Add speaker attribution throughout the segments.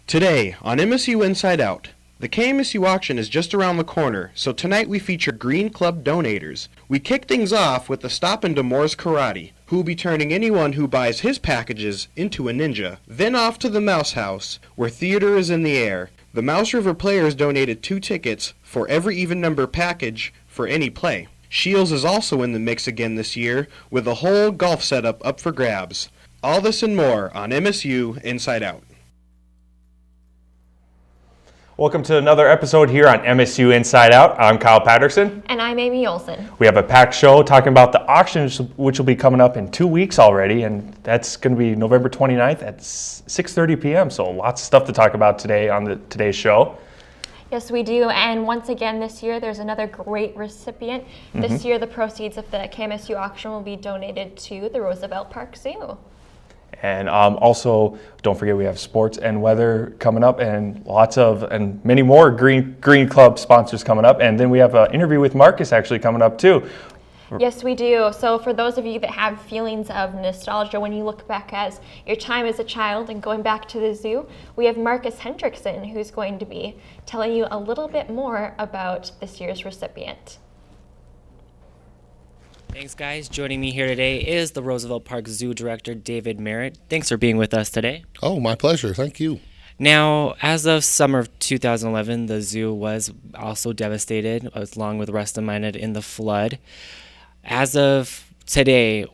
Speaker 1: Today on MSU Inside Out, the KMSU auction is just around the corner, so tonight we feature Green Club donators. We kick things off with a stop into Moore's Karate, who will be turning anyone who buys his packages into a ninja. Then off to the Mouse House, where theater is in the air. The Mouse River players donated 2 tickets for every even number package for any play. Scheels is also in the mix again this year, with a whole golf setup up for grabs. All this and more on MSU Inside Out.
Speaker 2: Welcome to another episode here on MSU Inside Out. I'm Kyle Patterson.
Speaker 3: And I'm Amy Olson.
Speaker 2: We have a packed show talking about the auctions, which will be coming up in 2 weeks already, and that's going to be November 29th at 6:30 p.m. So lots of stuff to talk about today on today's show.
Speaker 3: Yes, we do. And once again this year, there's another great recipient. This year, the proceeds of the KMSU auction will be donated to the Roosevelt Park Zoo.
Speaker 2: And also, don't forget we have sports and weather coming up, and many more Green Club sponsors coming up. And then we have an interview with Marcus actually coming up too.
Speaker 3: Yes, we do. So for those of you that have feelings of nostalgia when you look back as your time as a child and going back to the zoo, we have Marcus Hendrickson, who's going to be telling you a little bit more about this year's recipient.
Speaker 4: Thanks, guys. Joining me here today is the Roosevelt Park Zoo Director, David Merritt. Thanks for being with us today.
Speaker 5: Oh, my pleasure. Thank you.
Speaker 4: Now, as of summer of 2011, the zoo was also devastated, along with the rest of Minot, in the flood. As of today,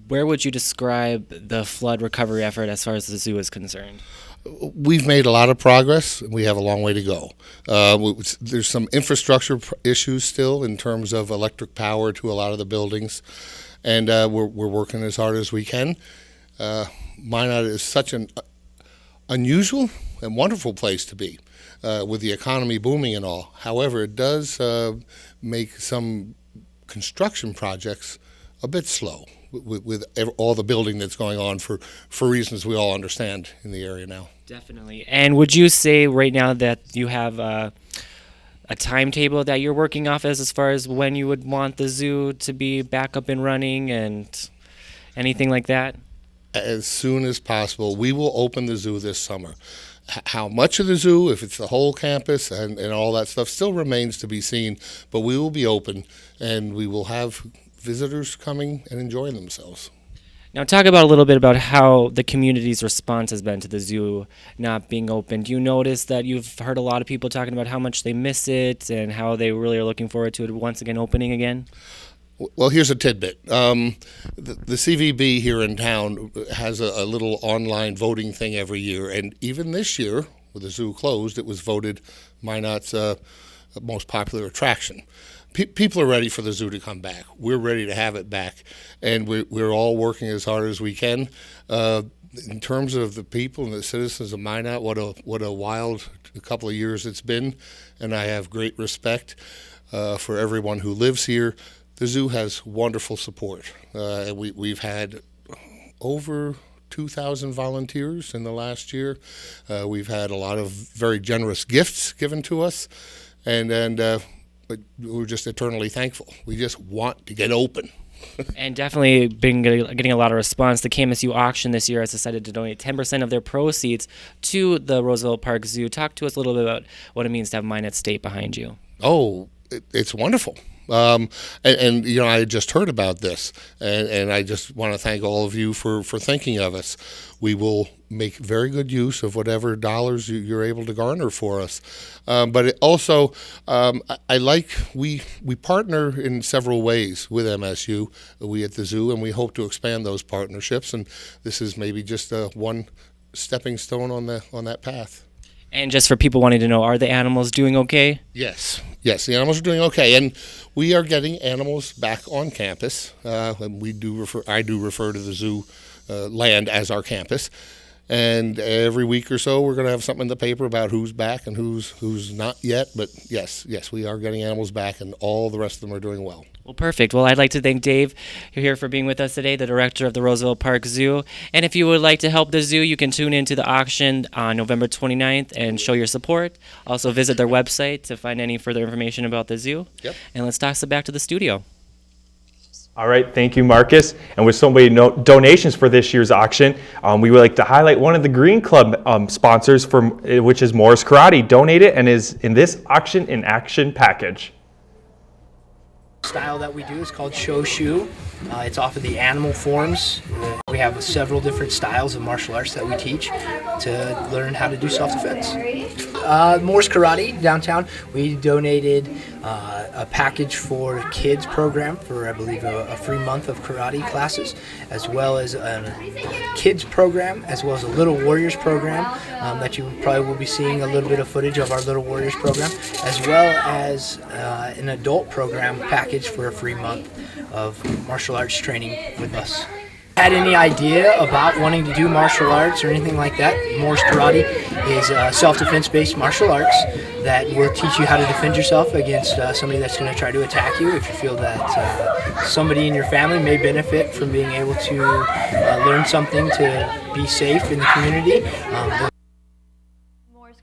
Speaker 4: where would you describe the flood recovery effort as far as the zoo is concerned?
Speaker 5: We've made a lot of progress. We have a long way to go. There's some infrastructure issues still in terms of electric power to a lot of the buildings, and we're working as hard as we can. Minot is such an unusual and wonderful place to be, with the economy booming and all. However, it does make some construction projects a bit slow with all the building that's going on for reasons we all understand in the area now.
Speaker 4: Definitely. And would you say right now that you have a timetable that you're working off as far as when you would want the zoo to be back up and running and anything like that?
Speaker 5: As soon as possible. We will open the zoo this summer. How much of the zoo, if it's the whole campus and all that stuff, still remains to be seen, but we will be open and we will have visitors coming and enjoying themselves.
Speaker 4: Now talk about a little bit about how the community's response has been to the zoo not being open. Do you notice that you've heard a lot of people talking about how much they miss it and how they really are looking forward to it once again opening again?
Speaker 5: Well, here's a tidbit. The CVB here in town has a little online voting thing every year, and even this year, with the zoo closed, it was voted Minot's most popular attraction. People are ready for the zoo to come back. We're ready to have it back, and we're all working as hard as we can. In terms of the people and the citizens of Minot, what a wild couple of years it's been, and I have great respect for everyone who lives here. The zoo has wonderful support. We've had over 2,000 volunteers in the last year. We've had a lot of very generous gifts given to us, but we're just eternally thankful. We just want to get open.
Speaker 4: And definitely been getting a lot of response. The KMSU auction this year has decided to donate 10% of their proceeds to the Roosevelt Park Zoo. Talk to us a little bit about what it means to have Minot State behind you.
Speaker 5: Oh, it's wonderful. And I just heard about this, and I just want to thank all of you for thinking of us. We will make very good use of whatever dollars you're able to garner for us. But it also, we partner in several ways with MSU, we at the zoo, and we hope to expand those partnerships. And this is maybe just one stepping stone on that path.
Speaker 4: And just for people wanting to know, are the animals doing okay?
Speaker 5: Yes, the animals are doing okay, and we are getting animals back on campus. And I do refer to the zoo land as our campus. And every week or so, we're going to have something in the paper about who's back and who's not yet. But yes, we are getting animals back, and all the rest of them are doing well.
Speaker 4: Well, perfect. Well, I'd like to thank Dave here for being with us today, the director of the Roosevelt Park Zoo. And if you would like to help the zoo, you can tune into the auction on November 29th and show your support. Also, visit their website to find any further information about the zoo.
Speaker 5: Yep.
Speaker 4: And let's toss it back to the studio.
Speaker 2: All right, thank you, Marcus. And with so many donations for this year's auction, we would like to highlight one of the Green Club sponsors, which is Morris Karate, donated and is in this auction in action package.
Speaker 6: Style that we do is called Shoshu. It's off of the animal forms. We have several different styles of martial arts that we teach to learn how to do self-defense. Morris Karate downtown, we donated a package for kids program for, I believe, a free month of karate classes, as well as a kids program, as well as a Little Warriors program that you probably will be seeing a little bit of footage of our Little Warriors program, as well as an adult program package for a free month of martial arts training with us. Had any idea about wanting to do martial arts or anything like that, Morris Karate is self-defense based martial arts that will teach you how to defend yourself against somebody that's going to try to attack you. If you feel that somebody in your family may benefit from being able to learn something to be safe in the community.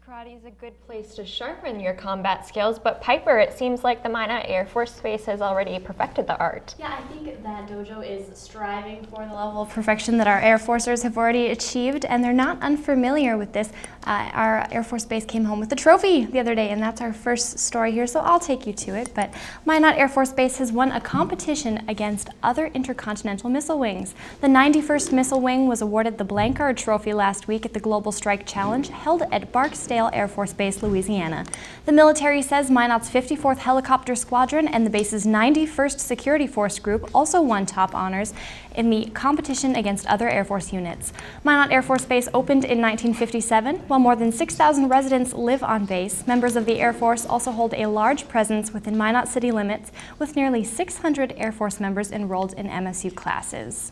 Speaker 3: Karate is a good place to sharpen your combat skills, but Piper, it seems like the Minot Air Force Base has already perfected the art.
Speaker 7: Yeah, I think that dojo is striving for the level of perfection that our Air Forcers have already achieved, and they're not unfamiliar with this. Our Air Force Base came home with a trophy the other day, and that's our first story here, so I'll take you to it. But Minot Air Force Base has won a competition against other intercontinental missile wings. The 91st Missile Wing was awarded the Blancard Trophy last week at the Global Strike Challenge held at Barksdale Air Force Base, Louisiana. The military says Minot's 54th Helicopter Squadron and the base's 91st Security Force Group also won top honors in the competition against other Air Force units. Minot Air Force Base opened in 1957. While more than 6,000 residents live on base, members of the Air Force also hold a large presence within Minot city limits, with nearly 600 Air Force members enrolled in MSU classes.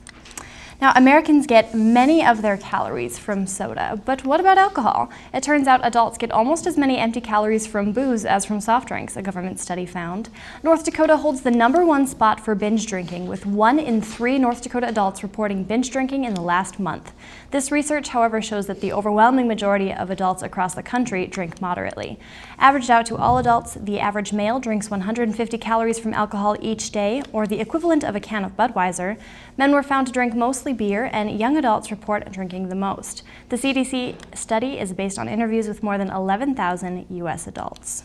Speaker 7: Now, Americans get many of their calories from soda, but what about alcohol? It turns out adults get almost as many empty calories from booze as from soft drinks, a government study found. North Dakota holds the #1 spot for binge drinking, with 1 in 3 North Dakota adults reporting binge drinking in the last month. This research, however, shows that the overwhelming majority of adults across the country drink moderately. Averaged out to all adults, the average male drinks 150 calories from alcohol each day, or the equivalent of a can of Budweiser. Men were found to drink mostly beer, and young adults report drinking the most. The CDC study is based on interviews with more than 11,000 U.S. adults.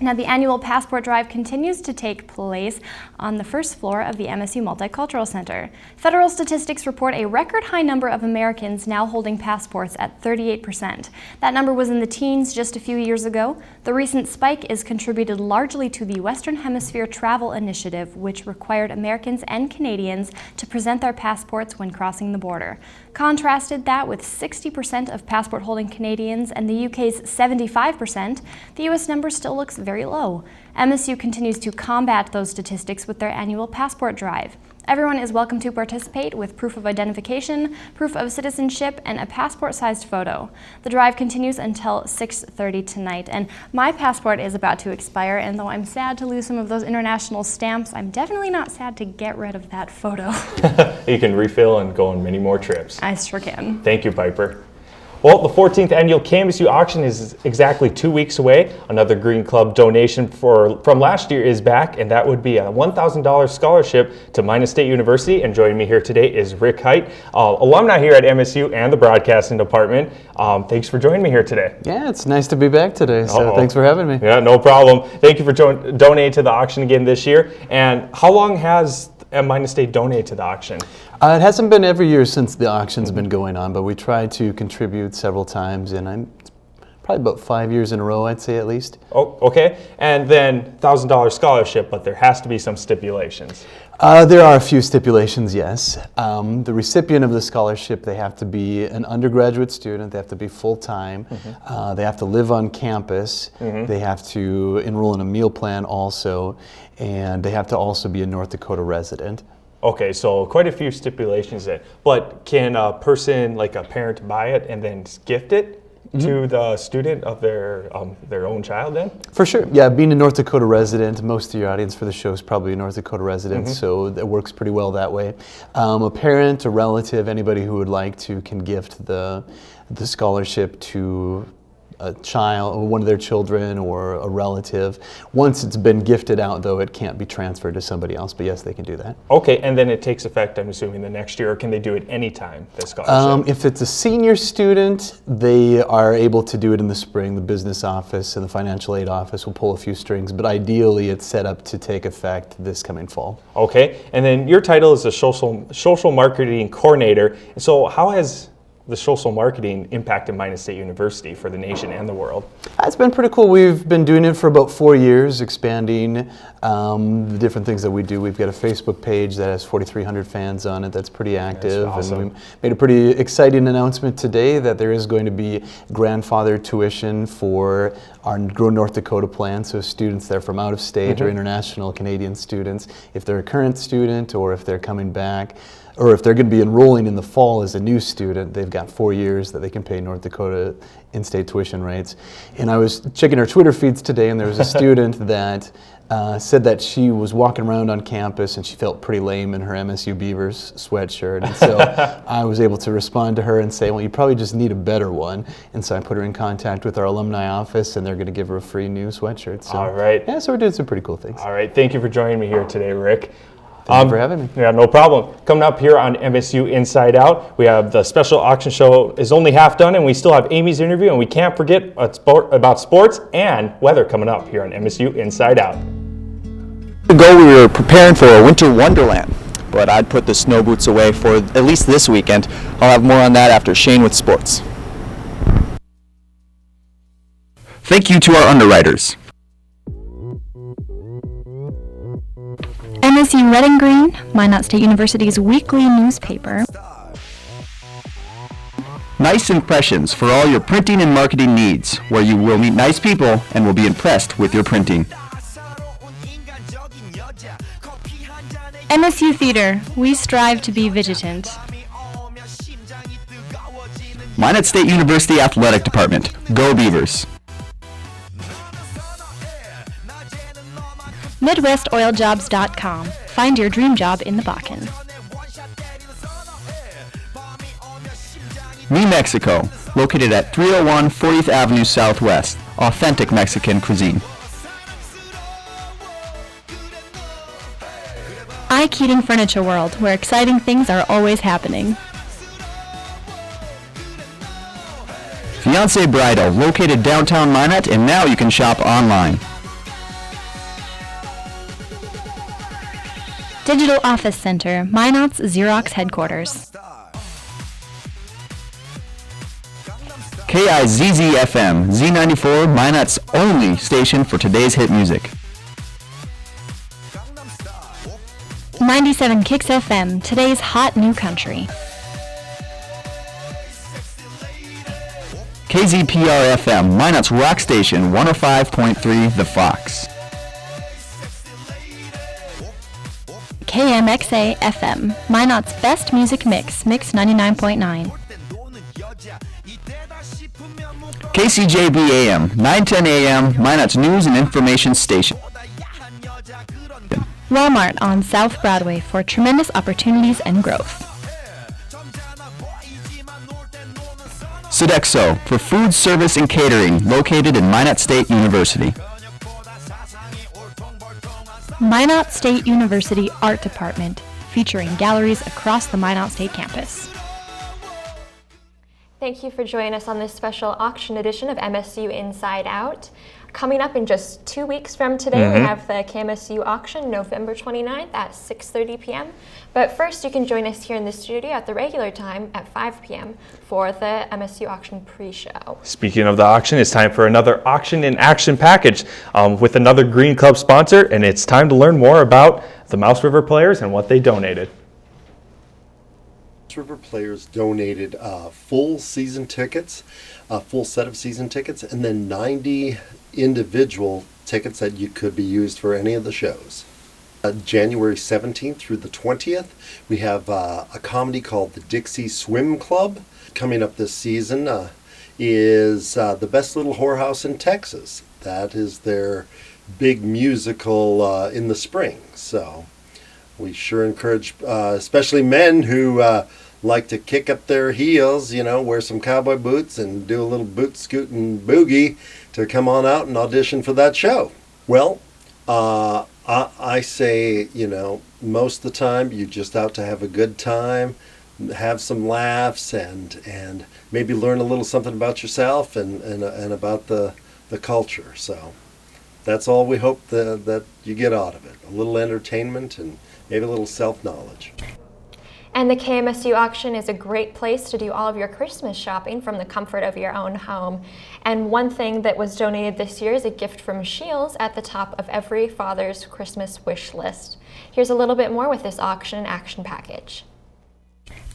Speaker 7: Now, the annual passport drive continues to take place on the first floor of the MSU Multicultural Center. Federal statistics report a record high number of Americans now holding passports at 38%. That number was in the teens just a few years ago. The recent spike is contributed largely to the Western Hemisphere Travel Initiative, which required Americans and Canadians to present their passports when crossing the border. Contrasted that with 60% of passport-holding Canadians and the UK's 75%, the US number still looks very low. MSU continues to combat those statistics with their annual passport drive. Everyone is welcome to participate with proof of identification, proof of citizenship, and a passport-sized photo. The drive continues until 6:30 tonight, and my passport is about to expire, and though I'm sad to lose some of those international stamps, I'm definitely not sad to get rid of that photo.
Speaker 2: You can refill and go on many more trips.
Speaker 7: I sure can.
Speaker 2: Thank you, Piper. Well, the 14th annual KMSU auction is exactly 2 weeks away. Another Green Club donation from last year is back, and that would be a $1,000 scholarship to Minot State University. And joining me here today is Rick Height, alumni here at MSU and the broadcasting department. Thanks for joining me here today.
Speaker 8: Yeah, it's nice to be back today, so thanks for having me.
Speaker 2: Yeah, no problem. Thank you for donating to the auction again this year. And how long has Minot State donated to the auction?
Speaker 8: It hasn't been every year since the auction's been going on, but we try to contribute several times, and I'm probably about 5 years in a row, I'd say at least.
Speaker 2: Oh, okay. And then $1,000 scholarship, but there has to be some stipulations.
Speaker 8: There are a few stipulations, yes. The recipient of the scholarship, they have to be an undergraduate student, they have to be full-time, they have to live on campus, they have to enroll in a meal plan also, and they have to also be a North Dakota resident.
Speaker 2: Okay, so quite a few stipulations there. But can a person, like a parent, buy it and then gift it to the student of their own child then?
Speaker 8: For sure, yeah. Being a North Dakota resident, most of your audience for the show is probably a North Dakota resident, so that works pretty well that way. A parent, a relative, anybody who would like to can gift the scholarship to a child, or one of their children, or a relative. Once it's been gifted out, though, it can't be transferred to somebody else. But yes, they can do that.
Speaker 2: Okay, and then it takes effect, I'm assuming, the next year, or can they do it anytime, the scholarship?
Speaker 8: If it's a senior student, they are able to do it in the spring. The business office and the financial aid office will pull a few strings, but ideally it's set up to take effect this coming fall.
Speaker 2: Okay, and then your title is a social marketing coordinator. So how has the social marketing impacted Minot State University for the nation and the world?
Speaker 8: It's been pretty cool. We've been doing it for about 4 years, expanding the different things that we do. We've got a Facebook page that has 4,300 fans on it. That's pretty active.
Speaker 2: That's awesome.
Speaker 8: And we made a pretty exciting announcement today that there is going to be grandfather tuition for our Grow North Dakota plan. So students that are from out of state or international Canadian students, if they're a current student or if they're coming back, or if they're going to be enrolling in the fall as a new student, they've got 4 years that they can pay North Dakota in-state tuition rates. And I was checking our Twitter feeds today, and there was a student that said that she was walking around on campus and she felt pretty lame in her MSU Beavers sweatshirt. And so I was able to respond to her and say, well, you probably just need a better one. And so I put her in contact with our alumni office, and they're going to give her a free new sweatshirt. So,
Speaker 2: all right.
Speaker 8: Yeah, so we're doing some pretty cool things.
Speaker 2: All right, thank you for joining me here today, Rick.
Speaker 8: Thank you for having me.
Speaker 2: Yeah, no problem. Coming up here on MSU Inside Out, we have the special auction show is only half done, and we still have Amy's interview, and we can't forget about sports and weather coming up here on MSU Inside Out.
Speaker 9: Ago we were preparing for a winter wonderland, but I'd put the snow boots away for at least this weekend. I'll have more on that after Shane with sports. Thank you to our underwriters.
Speaker 10: MSU Red and Green, Minot State University's weekly newspaper.
Speaker 9: Nice Impressions for all your printing and marketing needs, where you will meet nice people and will be impressed with your printing.
Speaker 10: MSU Theater, we strive to be vigilant.
Speaker 9: Minot State University Athletic Department, Go Beavers.
Speaker 10: MidwestOilJobs.com. Find your dream job in the Bakken.
Speaker 9: Me Mexico, located at 301 40th Avenue Southwest. Authentic Mexican cuisine.
Speaker 10: I Keating Furniture World, where exciting things are always happening.
Speaker 9: Fiancé Bridal, located downtown Minot, and now you can shop online.
Speaker 10: Digital Office Center, Minot's Xerox headquarters.
Speaker 9: KIZZ-FM, Z94, Minot's only station for today's hit music.
Speaker 10: 97 Kicks FM, today's hot new country.
Speaker 9: KZPR-FM, Minot's rock station, 105.3 The Fox.
Speaker 10: KMXA FM, Minot's best music mix, Mix 99.9.
Speaker 9: KCJB AM, 910 AM, Minot's news and information station.
Speaker 10: Walmart on South Broadway for tremendous opportunities and growth.
Speaker 9: Sodexo for food service and catering, located in Minot State University.
Speaker 10: Minot State University Art Department, featuring galleries across the Minot State campus.
Speaker 3: Thank you for joining us on this special auction edition of MSU Inside Out. Coming up in just 2 weeks from today, we have the KMSU auction, November 29th at 6:30 p.m. But first, you can join us here in the studio at the regular time at 5 p.m. for the MSU auction pre-show.
Speaker 2: Speaking of the auction, it's time for another auction in action package with another Green Club sponsor, and it's time to learn more about the Mouse River players and what they donated.
Speaker 11: River players donated full season tickets, a full set of season tickets, and then 90 individual tickets that you could be used for any of the shows. January 17th through the 20th, we have a comedy called the Dixie Swim Club. Coming up this season is The Best Little Whorehouse in Texas. That is their big musical in the spring. So we sure encourage, especially men who like to kick up their heels, wear some cowboy boots and do a little boot scooting boogie to come on out and audition for that show. Well, I say, most of the time you're just out to have a good time, have some laughs, and maybe learn a little something about yourself and about the culture. So that's all we hope that you get out of it. A little entertainment and maybe a little self-knowledge.
Speaker 3: And the KMSU auction is a great place to do all of your Christmas shopping from the comfort of your own home. And one thing that was donated this year is a gift from Scheels at the top of every father's Christmas wish list. Here's a little bit more with this auction and action package.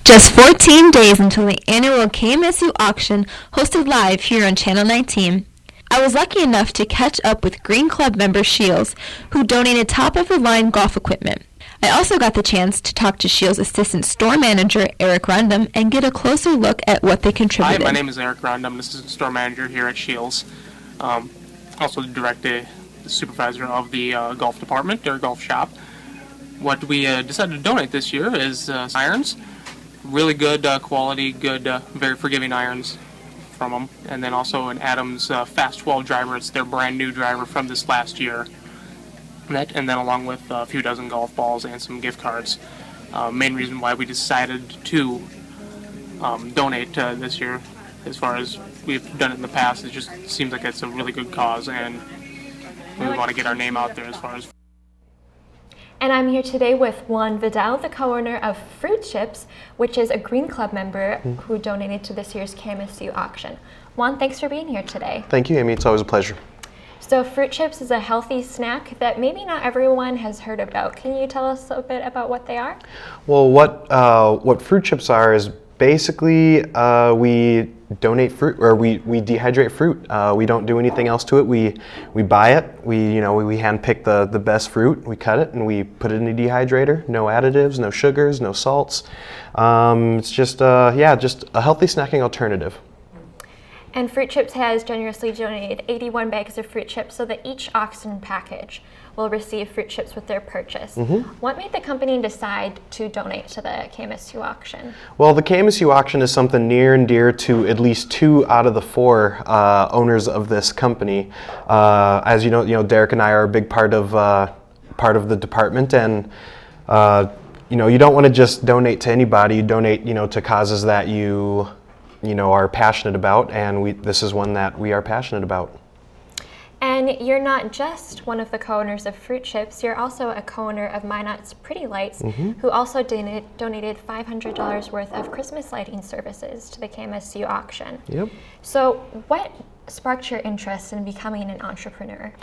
Speaker 10: Just 14 days until the annual KMSU auction hosted live here on Channel 19. I was lucky enough to catch up with Green Club member Scheels, who donated top-of-the-line golf equipment. I also got the chance to talk to Scheels' assistant store manager, Eric Rundum, and get a closer look at what they contributed.
Speaker 12: Hi, my name is Eric Rundum, assistant store manager here at Scheels. Also the supervisor of the golf department, or golf shop. What we decided to donate this year is irons. Really good quality, good, very forgiving irons from them. And then also an Adams Fast 12 driver. It's their brand new driver from this last year. And then along with a few dozen golf balls and some gift cards. Main reason why we decided to donate this year, as far as we've done it in the past, it just seems like it's a really good cause, and we want to get our name out there as far as.
Speaker 3: And I'm here today with Juan Vidal, the co-owner of Fruit Chips, which is a Green Club member who donated to this year's KMSU auction. Juan, thanks for being here today.
Speaker 1: Thank you, Amy. It's always a pleasure.
Speaker 3: So Fruit Chips is a healthy snack that maybe not everyone has heard about. Can you tell us a bit about what they are?
Speaker 1: Well, what Fruit Chips are is basically we donate fruit, or we dehydrate fruit. We don't do anything else to it. We buy it. We handpick the best fruit. We cut it and we put it in a dehydrator. No additives, no sugars, no salts. It's just just a healthy snacking alternative.
Speaker 3: And Fruit Chips has generously donated 81 bags of fruit chips so that each auction package will receive fruit chips with their purchase. What made the company decide to donate to the KMSU auction?
Speaker 1: Well, the KMSU auction is something near and dear to at least 2 out of the 4 owners of this company. As you know, Derek and I are a big part of the department, and you don't want to just donate to anybody. You donate, to causes that you are passionate about, and this is one that we are passionate about.
Speaker 3: And you're not just one of the co-owners of Fruit Chips, you're also a co-owner of Minot's Pretty Lights, who also donated $500 worth of Christmas lighting services to the KMSU auction. Yep. So what sparked your interest in becoming an entrepreneur?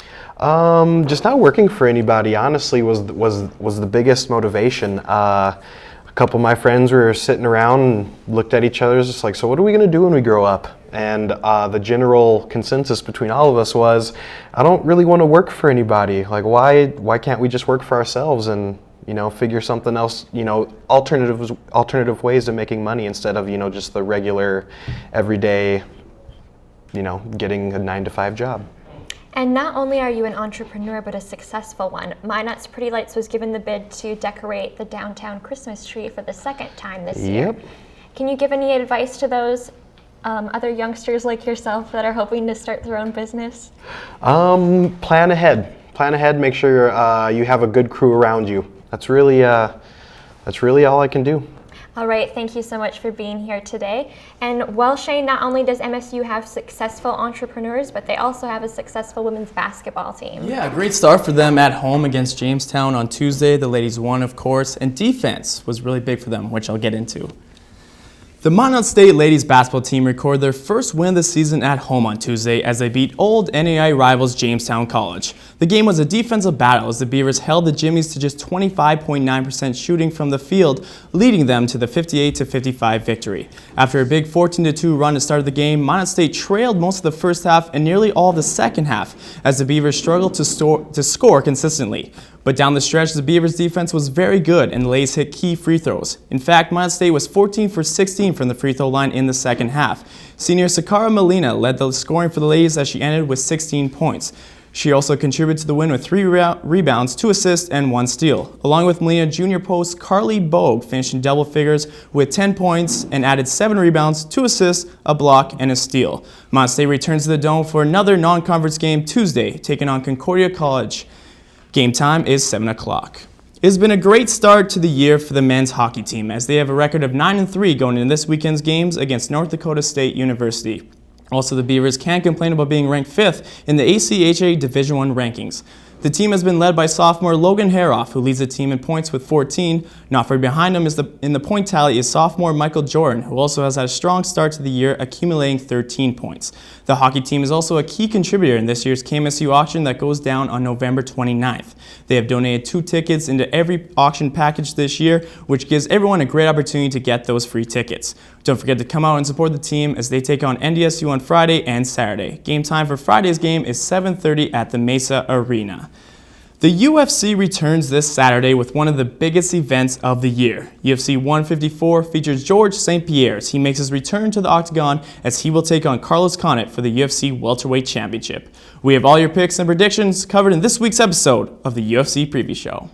Speaker 1: Just not working for anybody, honestly, was the biggest motivation. A couple of my friends were sitting around and looked at each other, just like, so what are we going to do when we grow up? And the general consensus between all of us was, I don't really want to work for anybody. Like, why can't we just work for ourselves and figure something else, alternative ways of making money instead of just the regular, everyday, getting a 9-to-5 job.
Speaker 3: And not only are you an entrepreneur, but a successful one. Minot's Pretty Lights was given the bid to decorate the downtown Christmas tree for the 2nd time this year. Yep. Can you give any advice to those other youngsters like yourself that are hoping to start their own business?
Speaker 1: Plan ahead. Make sure you have a good crew around you. That's really all I can do.
Speaker 3: All right, thank you so much for being here today. And well, Shane, not only does MSU have successful entrepreneurs, but they also have a successful women's basketball team.
Speaker 13: Yeah, a great start for them at home against Jamestown on Tuesday. The ladies won, of course, and defense was really big for them, which I'll get into. The Minot State ladies basketball team recorded their first win of the season at home on Tuesday as they beat old NAI rivals Jamestown College. The game was a defensive battle as the Beavers held the Jimmies to just 25.9% shooting from the field, leading them to the 58-55 victory. After a big 14-2 run to start the game, Minot State trailed most of the first half and nearly all of the second half as the Beavers struggled to score consistently. But down the stretch, the Beavers' defense was very good, and the ladies hit key free throws. In fact, Minot State was 14 for 16 from the free throw line in the second half. Senior Sakara Molina led the scoring for the ladies as she ended with 16 points. She also contributed to the win with 3 rebounds, 2 assists, and 1 steal. Along with Minot junior post Carly Bogue finished in double figures with 10 points and added 7 rebounds, 2 assists, a block, and a steal. Minot State returns to the Dome for another non-conference game Tuesday, taking on Concordia College. Game time is 7 o'clock. It's been a great start to the year for the men's hockey team, as they have a record of 9-3 going into this weekend's games against North Dakota State University. Also, the Beavers can't complain about being ranked 5th in the ACHA Division I rankings. The team has been led by sophomore Logan Haroff, who leads the team in points with 14. Not far behind him in the point tally is sophomore Michael Jordan, who also has had a strong start to the year, accumulating 13 points. The hockey team is also a key contributor in this year's KMSU auction that goes down on November 29th. They have donated 2 tickets into every auction package this year, which gives everyone a great opportunity to get those free tickets. Don't forget to come out and support the team as they take on NDSU on Friday and Saturday. Game time for Friday's game is 7:30 at the Mesa Arena. The UFC returns this Saturday with one of the biggest events of the year. UFC 154 features George St. Pierre as he makes his return to the octagon as he will take on Carlos Condit for the UFC Welterweight Championship. We have all your picks and predictions covered in this week's episode of the UFC Preview Show.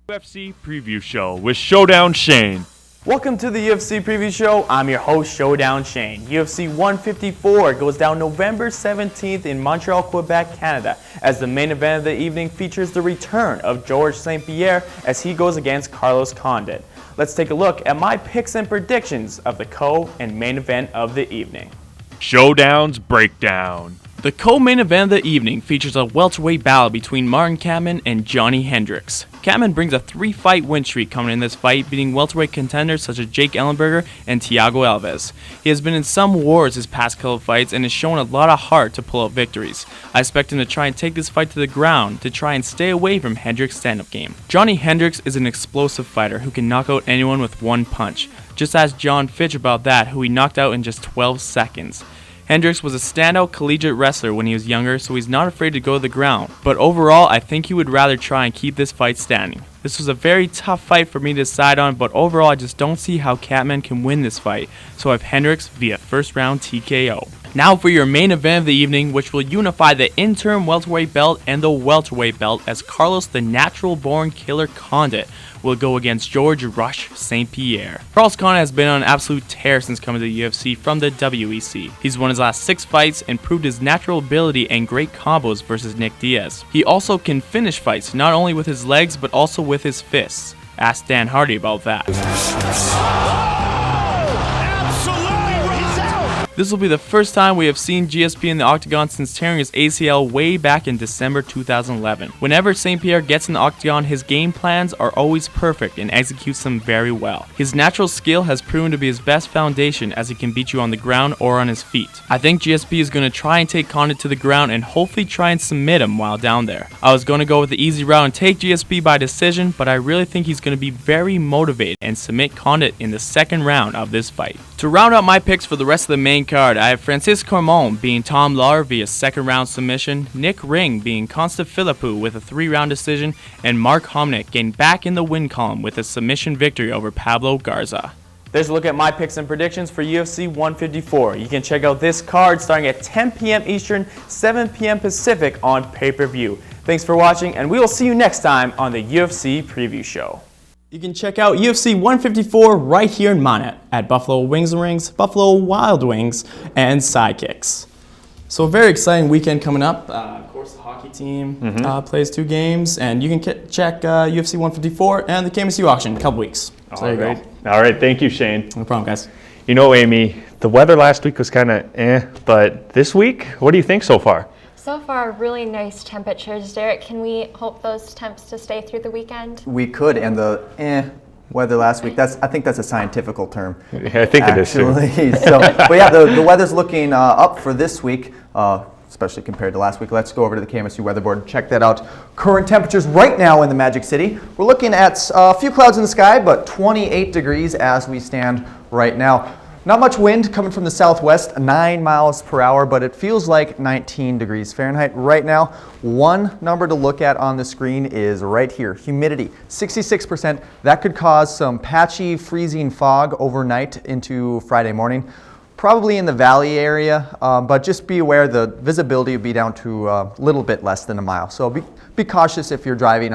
Speaker 2: UFC Preview Show with Showdown Shane.
Speaker 13: Welcome to the UFC Preview Show. I'm your host, Showdown Shane. UFC 154 goes down November 17th in Montreal, Quebec, Canada, as the main event of the evening features the return of George St. Pierre as he goes against Carlos Condit. Let's take a look at my picks and predictions of the co- and main event of the evening.
Speaker 2: Showdown's Breakdown.
Speaker 13: The co-main event of the evening features a welterweight battle between Martin Kampmann and Johnny Hendricks. Kampmann brings a 3-fight win streak coming in this fight, beating welterweight contenders such as Jake Ellenberger and Thiago Alves. He has been in some wars his past couple of fights and has shown a lot of heart to pull out victories. I expect him to try and take this fight to the ground to try and stay away from Hendricks' stand-up game. Johnny Hendricks is an explosive fighter who can knock out anyone with one punch. Just ask John Fitch about that, who he knocked out in just 12 seconds. Hendricks was a standout collegiate wrestler when he was younger, so he's not afraid to go to the ground. But overall, I think he would rather try and keep this fight standing. This was a very tough fight for me to decide on, but overall I just don't see how Kampmann can win this fight, so I have Hendricks via first round TKO. Now for your main event of the evening, which will unify the interim welterweight belt and the welterweight belt, as Carlos the Natural Born Killer Condit will go against George Rush St. Pierre. Carlos Condit has been on an absolute tear since coming to the UFC from the WEC. He's won his last 6 fights and proved his natural ability and great combos versus Nick Diaz. He also can finish fights, not only with his legs but also with his fists. Ask Dan Hardy about that. This will be the first time we have seen GSP in the octagon since tearing his ACL way back in December 2011. Whenever St. Pierre gets in the octagon, his game plans are always perfect and executes them very well. His natural skill has proven to be his best foundation, as he can beat you on the ground or on his feet. I think GSP is going to try and take Condit to the ground and hopefully try and submit him while down there. I was going to go with the easy route and take GSP by decision, but I really think he's going to be very motivated and submit Condit in the second round of this fight. To round out my picks for the rest of the main card, I have Francis Cormon beating Tom Lawler via second round submission, Nick Ring beating Consta Philippou with a 3-round decision, and Mark Homnick getting back in the win column with a submission victory over Pablo Garza. There's a look at my picks and predictions for UFC 154. You can check out this card starting at 10 p.m. Eastern, 7 p.m. Pacific on pay-per-view. Thanks for watching, and we will see you next time on the UFC Preview Show. You can check out UFC 154 right here in Minot at Buffalo Wings and Rings, Buffalo Wild Wings, and Sidekicks. So a very exciting weekend coming up. Of course, the hockey team plays 2 games, and you can check UFC 154 and the KMSU auction in a couple weeks. So there you go.
Speaker 2: All right, thank you, Shane.
Speaker 13: No problem, guys.
Speaker 2: You know, Amy, the weather last week was kind of but this week, what do you think so far?
Speaker 3: So far, really nice temperatures. Derek, can we hope those temps to stay through the weekend?
Speaker 9: We could, and the weather last week, I think that's a scientific term.
Speaker 2: Yeah, I think it is too.
Speaker 9: So, but yeah, the weather's looking up for this week, especially compared to last week. Let's go over to the KMSU weather board and check that out. Current temperatures right now in the Magic City. We're looking at a few clouds in the sky, but 28 degrees as we stand right now. Not much wind coming from the southwest, 9 miles per hour, but it feels like 19 degrees Fahrenheit right now. One number to look at on the screen is right here, humidity, 66%. That could cause some patchy freezing fog overnight into Friday morning. probably in the valley area, but just be aware the visibility will be down to a little bit less than a mile. So be cautious if you're driving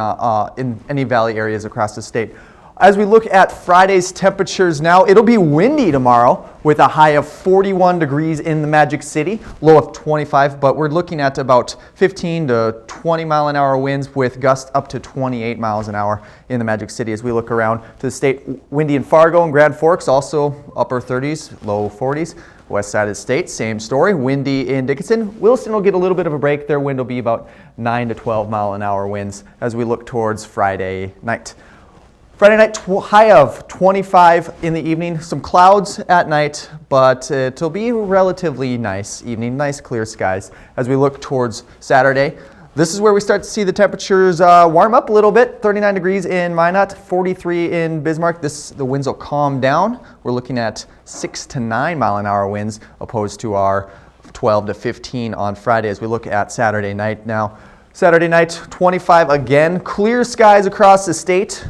Speaker 9: in any valley areas across the state. As we look at Friday's temperatures now, it'll be windy tomorrow with a high of 41 degrees in the Magic City, low of 25, but we're looking at about 15 to 20 mile an hour winds with gusts up to 28 miles an hour in the Magic City. As we look around to the state, windy in Fargo and Grand Forks, also upper 30s, low 40s. West side of the state, same story, windy in Dickinson. Williston will get a little bit of a break. Their wind will be about 9 to 12 mile an hour winds as we look towards Friday night. Friday night, high of 25 in the evening. Some clouds at night, but it'll be a relatively nice evening, nice clear skies. As we look towards Saturday, this is where we start to see the temperatures warm up a little bit. 39 degrees in Minot, 43 in Bismarck. The winds will calm down. We're looking at 6 to 9 mile an hour winds opposed to our 12 to 15 on Friday as we look at Saturday night now. Saturday night, 25 again. Clear skies across the state.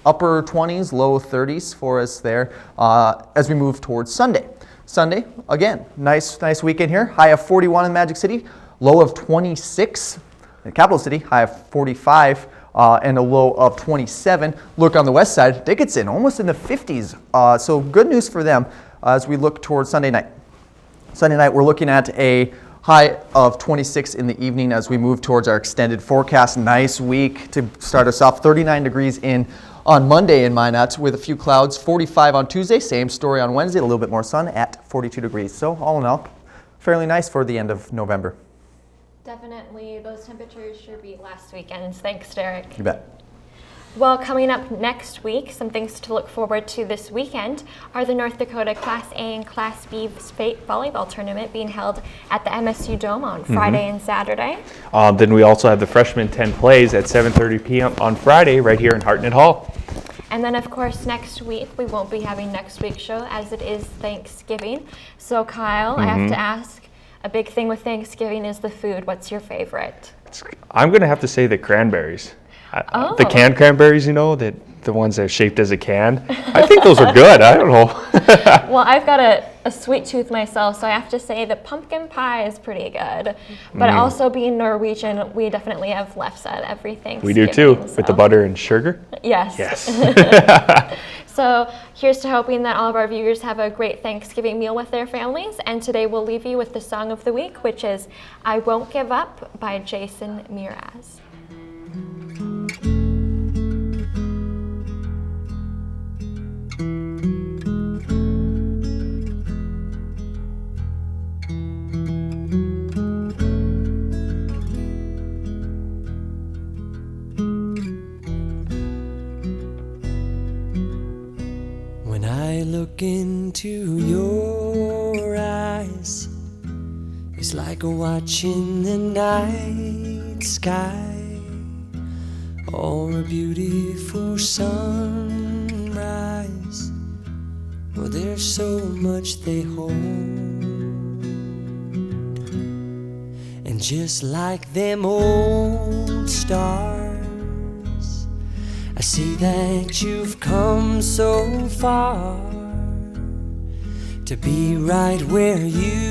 Speaker 9: Upper 20s, low 30s for us there as we move towards Sunday. Sunday, again, nice weekend here. High of 41 in Magic City, low of 26 in Capital City, high of 45 and a low of 27. Look on the west side, Dickinson, almost in the 50s. So good news for them as we look towards Sunday night. Sunday night, we're looking at a high of 26 in the evening as we move towards our extended forecast. Nice week to start us off. 39 degrees on Monday in Minot with a few clouds. 45 on Tuesday. Same story on Wednesday. A little bit more sun at 42 degrees. So all in all, fairly nice for the end of November.
Speaker 3: Definitely, those temperatures should be last weekend's. Thanks, Derek.
Speaker 9: You bet.
Speaker 3: Well, coming up next week, some things to look forward to this weekend are the North Dakota Class A and Class B state volleyball tournament being held at the MSU Dome on Friday and Saturday.
Speaker 2: Then we also have the freshman 10 plays at 7:30 p.m. on Friday right here in Hartnett Hall.
Speaker 3: And then, of course, next week, we won't be having next week's show as it is Thanksgiving. So, Kyle, I have to ask, a big thing with Thanksgiving is the food. What's your favorite?
Speaker 2: I'm going to have to say the cranberries. The canned cranberries, the ones that are shaped as a can. I think those are good. I don't know.
Speaker 3: Well, I've got a sweet tooth myself, so I have to say the pumpkin pie is pretty good. But also being Norwegian, we definitely have lefse at every Thanksgiving.
Speaker 2: We do too,
Speaker 3: so.
Speaker 2: with the butter and sugar.
Speaker 3: Yes.
Speaker 2: Yes.
Speaker 3: So here's to hoping that all of our viewers have a great Thanksgiving meal with their families. And today we'll leave you with the song of the week, which is I Won't Give Up by Jason Mraz.
Speaker 14: When I look into your eyes, it's like watching the night sky or a beautiful sunrise. Oh, there's so much they hold, and just like them old stars, I see that you've come so far to be right where you